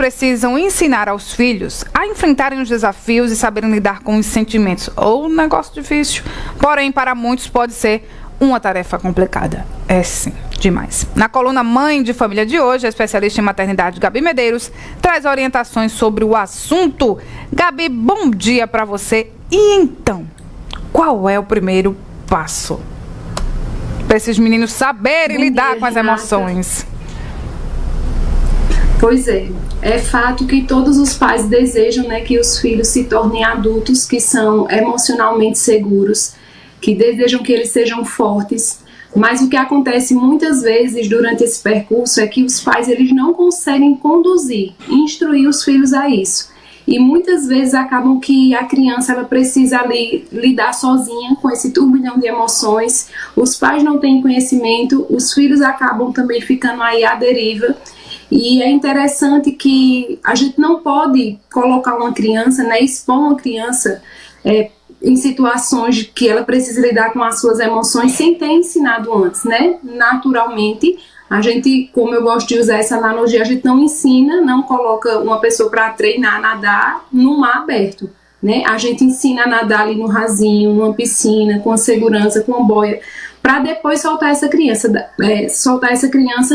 precisam ensinar aos filhos a enfrentarem os desafios e saberem lidar com os sentimentos. Ou um negócio difícil, porém para muitos pode ser uma tarefa complicada. É sim, demais. Na coluna Mãe de Família de hoje, a especialista em maternidade Gabi Medeiros traz orientações sobre o assunto. Gabi, bom dia para você. E então, qual é o primeiro passo para esses meninos saberem lidar com as emoções? Pois é fato que todos os pais desejam, né, que os filhos se tornem adultos que são emocionalmente seguros, que desejam que eles sejam fortes, mas o que acontece muitas vezes durante esse percurso é que os pais eles não conseguem conduzir, instruir os filhos a isso. E muitas vezes acabam que a criança ela precisa ali lidar sozinha com esse turbilhão de emoções, os pais não têm conhecimento, os filhos acabam também ficando aí à deriva. E é interessante que a gente não pode colocar uma criança, né, expor uma criança em situações que ela precisa lidar com as suas emoções sem ter ensinado antes, né? Naturalmente, a gente, como eu gosto de usar essa analogia, a gente não ensina, não coloca uma pessoa para treinar a nadar no mar aberto, né? A gente ensina a nadar ali no rasinho, numa piscina, com a segurança, com a boia, para depois soltar essa criança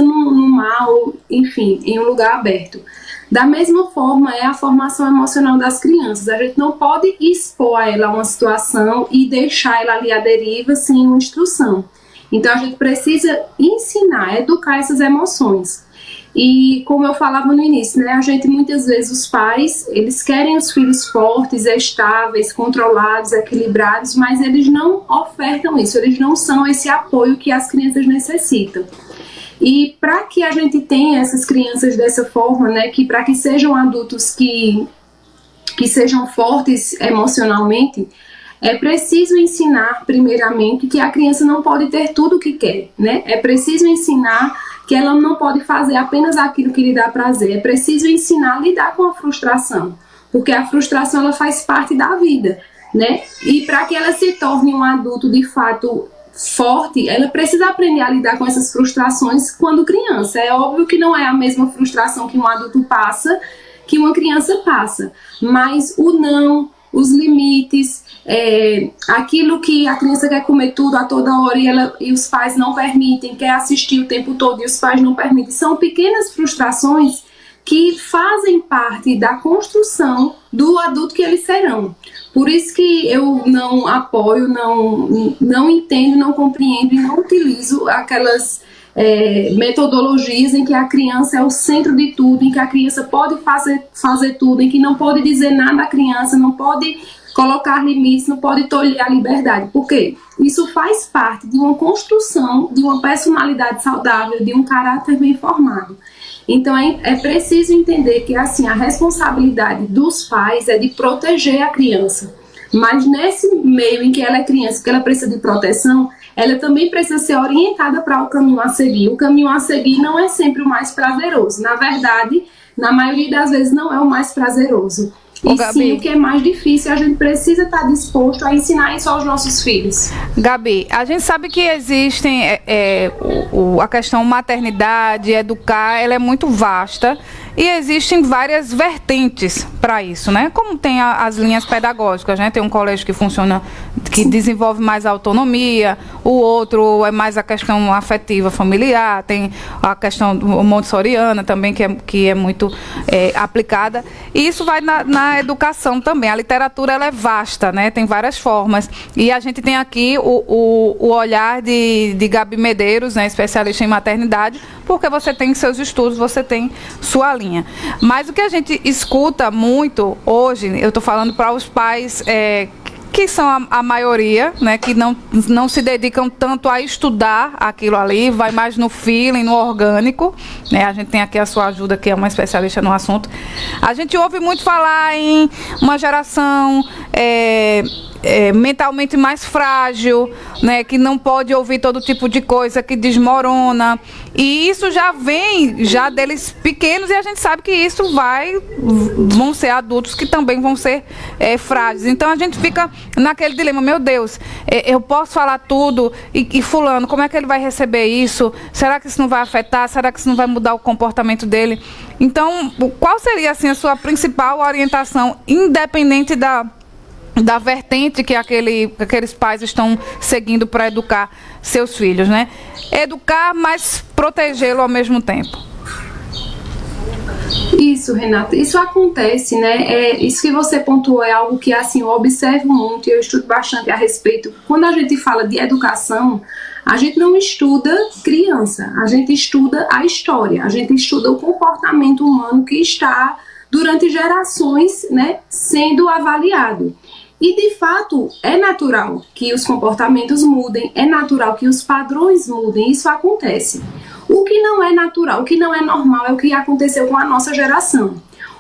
no mar ou, enfim, em um lugar aberto. Da mesma forma é a formação emocional das crianças. A gente não pode expor a ela uma situação e deixar ela ali à deriva sem uma instrução. Então a gente precisa ensinar, educar essas emoções. E como eu falava no início, né, a gente muitas vezes, os pais, eles querem os filhos fortes, estáveis, controlados, equilibrados, mas eles não ofertam isso, eles não são esse apoio que as crianças necessitam. E para que a gente tenha essas crianças dessa forma, né, que para que sejam adultos que sejam fortes emocionalmente, é preciso ensinar primeiramente que a criança não pode ter tudo o que quer, né? É preciso ensinar que ela não pode fazer apenas aquilo que lhe dá prazer. É preciso ensinar a lidar com a frustração, porque a frustração ela faz parte da vida, né? E para que ela se torne um adulto de fato forte, ela precisa aprender a lidar com essas frustrações quando criança. É óbvio que não é a mesma frustração que um adulto passa, que uma criança passa, mas o não, os limites, aquilo que a criança quer comer tudo a toda hora e os pais não permitem, quer assistir o tempo todo e os pais não permitem, são pequenas frustrações que fazem parte da construção do adulto que eles serão. Por isso que eu não apoio, não entendo, não compreendo e não utilizo aquelas metodologias em que a criança é o centro de tudo, em que a criança pode fazer tudo, em que não pode dizer nada à criança, não pode colocar limites, não pode tolher a liberdade. Por quê? Isso faz parte de uma construção, de uma personalidade saudável, de um caráter bem formado. Então é preciso entender que assim, a responsabilidade dos pais é de proteger a criança. Mas nesse meio em que ela é criança, que ela precisa de proteção, ela também precisa ser orientada para o caminho a seguir. O caminho a seguir não é sempre o mais prazeroso. Na verdade, na maioria das vezes não é o mais prazeroso. E Gabi, sim, o que é mais difícil, a gente precisa estar disposto a ensinar isso aos nossos filhos. Gabi, a gente sabe que existem a questão maternidade, educar, ela é muito vasta e existem várias vertentes para isso, né? Como tem as linhas pedagógicas, né? Tem um colégio que funciona, que desenvolve mais autonomia, o outro é mais a questão afetiva familiar, tem a questão montessoriana também, que é muito aplicada, e isso vai na educação também. A literatura ela é vasta, né? Tem várias formas, e a gente tem aqui o olhar de Gabi Medeiros, né? Especialista em maternidade, porque você tem seus estudos, você tem sua linha. Mas o que a gente escuta muito hoje, eu estou falando para os pais que são a maioria, né, que não se dedicam tanto a estudar aquilo ali, vai mais no feeling, no orgânico, né? A gente tem aqui a sua ajuda, que é uma especialista no assunto. A gente ouve muito falar em uma geração mentalmente mais frágil, né, que não pode ouvir todo tipo de coisa, que desmorona. E isso já vem já deles pequenos, e a gente sabe que isso vão ser adultos que também vão ser frágeis. Então a gente fica naquele dilema, meu Deus, eu posso falar tudo e fulano, como é que ele vai receber isso? Será que isso não vai afetar? Será que isso não vai mudar o comportamento dele? Então, qual seria assim a sua principal orientação, independente da vertente que aqueles pais estão seguindo para educar seus filhos, né? Educar, mas protegê-lo ao mesmo tempo. Isso, Renata, isso acontece, né? Isso que você pontuou é algo que, assim, eu observo muito e eu estudo bastante a respeito. Quando a gente fala de educação, a gente não estuda criança, a gente estuda a história, a gente estuda o comportamento humano que está durante gerações, né, sendo avaliado. E, de fato, é natural que os comportamentos mudem, é natural que os padrões mudem, isso acontece. O que não é natural, o que não é normal é o que aconteceu com a nossa geração.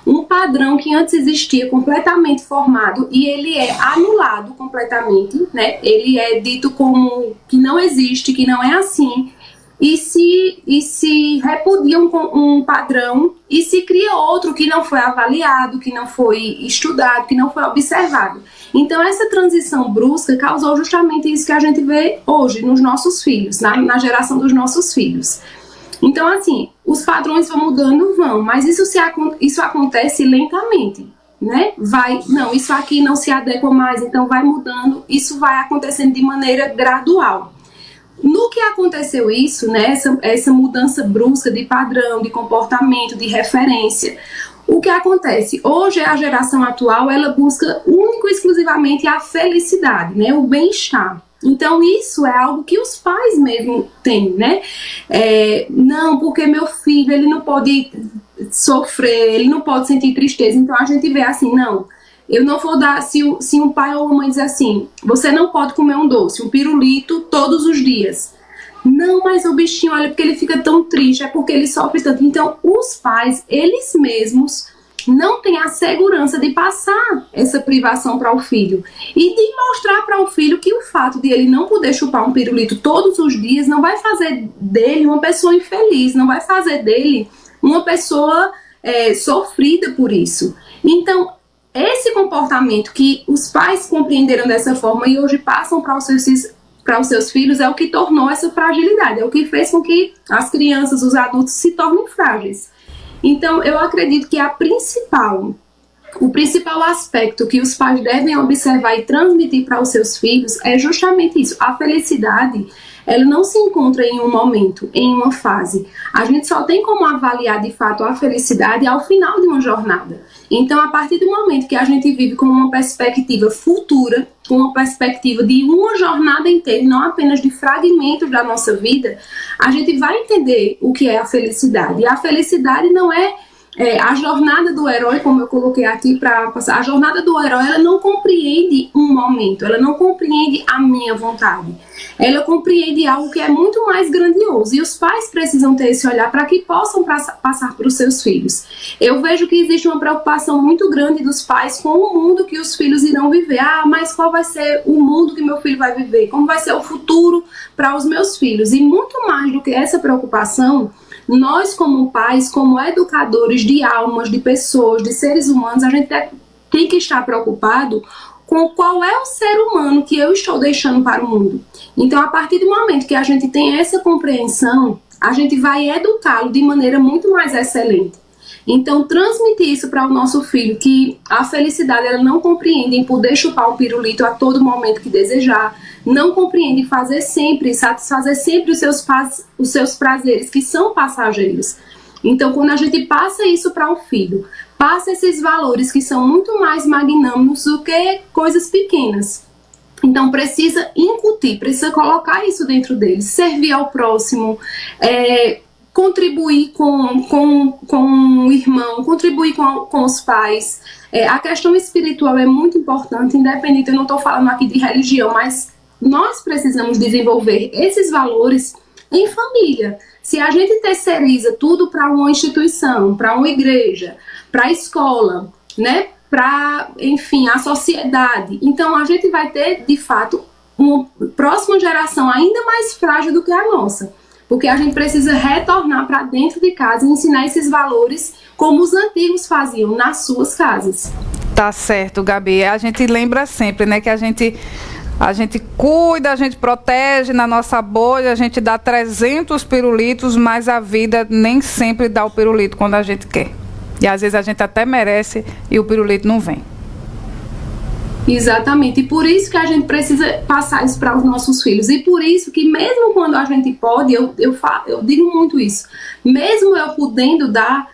Um padrão que antes existia completamente formado e ele é anulado completamente, né? Ele é dito como que não existe, que não é assim, e se repudia um padrão e se cria outro que não foi avaliado, que não foi estudado, que não foi observado. Então essa transição brusca causou justamente isso que a gente vê hoje nos nossos filhos, na geração dos nossos filhos. Então, assim, os padrões vão mudando, mas isso acontece lentamente, né? Não, isso aqui não se adequa mais, então vai mudando, isso vai acontecendo de maneira gradual. No que aconteceu isso, né, essa mudança brusca de padrão, de comportamento, de referência, o que acontece? Hoje a geração atual, ela busca único e exclusivamente a felicidade, né, o bem-estar. Então isso é algo que os pais mesmo têm, né? Não, porque meu filho, ele não pode sofrer, ele não pode sentir tristeza. Então a gente vê assim, não, eu não vou dar, se um pai ou uma mãe diz assim, você não pode comer um doce, um pirulito todos os dias. Não, mas o bichinho, olha, porque ele fica tão triste, é porque ele sofre tanto. Então os pais, eles mesmos não têm a segurança de passar essa privação para o filho e de mostrar para o filho que o fato de ele não poder chupar um pirulito todos os dias não vai fazer dele uma pessoa infeliz, não vai fazer dele uma pessoa sofrida por isso. Então, esse comportamento que os pais compreenderam dessa forma e hoje passam para os seus filhos é o que tornou essa fragilidade, é o que fez com que as crianças, os adultos se tornem frágeis. Então, eu acredito que o principal aspecto que os pais devem observar e transmitir para os seus filhos é justamente isso. A felicidade, ela não se encontra em um momento, em uma fase. A gente só tem como avaliar de fato a felicidade ao final de uma jornada. Então, a partir do momento que a gente vive com uma perspectiva futura, com uma perspectiva de uma jornada inteira, e não apenas de fragmentos da nossa vida, a gente vai entender o que é a felicidade. E a felicidade não é a jornada do herói, como eu coloquei aqui para passar. A jornada do herói, ela não compreende um momento, ela não compreende a minha vontade. Ela compreende algo que é muito mais grandioso. E os pais precisam ter esse olhar para que possam passar para os seus filhos. Eu vejo que existe uma preocupação muito grande dos pais com o mundo que os filhos irão viver. Mas qual vai ser o mundo que meu filho vai viver? Como vai ser o futuro para os meus filhos? E muito mais do que essa preocupação, nós como pais, como educadores de almas, de pessoas, de seres humanos, a gente tem que estar preocupado com qual é o ser humano que eu estou deixando para o mundo. Então, a partir do momento que a gente tem essa compreensão, a gente vai educá-lo de maneira muito mais excelente. Então, transmitir isso para o nosso filho, que a felicidade ela não compreende em poder chupar um pirulito a todo momento que desejar, não compreende satisfazer sempre os seus prazeres, que são passageiros. Então, quando a gente passa isso para o filho, passa esses valores que são muito mais magnânicos do que coisas pequenas. Então, precisa incutir, precisa colocar isso dentro dele, servir ao próximo, contribuir com o irmão, contribuir com os pais. A questão espiritual é muito importante, independente, eu não estou falando aqui de religião, mas nós precisamos desenvolver esses valores em família. Se a gente terceiriza tudo para uma instituição, para uma igreja, para a escola, né? para, enfim, a sociedade. Então, a gente vai ter, de fato, uma próxima geração ainda mais frágil do que a nossa, porque a gente precisa retornar para dentro de casa e ensinar esses valores como os antigos faziam nas suas casas. Tá certo, Gabi. A gente lembra sempre, né, que a gente cuida, a gente protege na nossa bolha, a gente dá 300 pirulitos, mas a vida nem sempre dá o pirulito quando a gente quer. E às vezes a gente até merece e o pirulito não vem. Exatamente, e por isso que a gente precisa passar isso para os nossos filhos, e por isso que mesmo quando a gente pode, eu digo muito isso, mesmo eu podendo dar,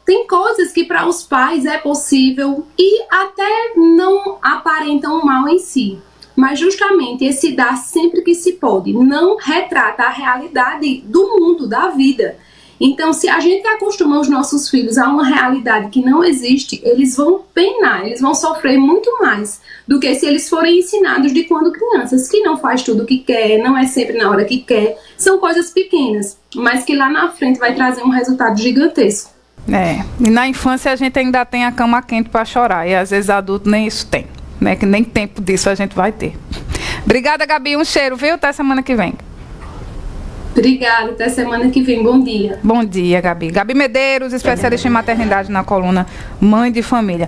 tem coisas que para os pais é possível e até não aparentam mal em si, mas justamente esse dar sempre que se pode não retrata a realidade do mundo, da vida. Então, se a gente acostuma os nossos filhos a uma realidade que não existe, eles vão penar, eles vão sofrer muito mais do que se eles forem ensinados de quando crianças, que não faz tudo o que quer, não é sempre na hora que quer, são coisas pequenas, mas que lá na frente vai trazer um resultado gigantesco. E na infância a gente ainda tem a cama quente para chorar, e às vezes adulto nem isso tem, né? Que nem tempo disso a gente vai ter. Obrigada, Gabi, um cheiro, viu? Até semana que vem. Obrigada, até semana que vem. Bom dia. Bom dia, Gabi. Gabi Medeiros, especialista em maternidade na coluna Mãe de Família.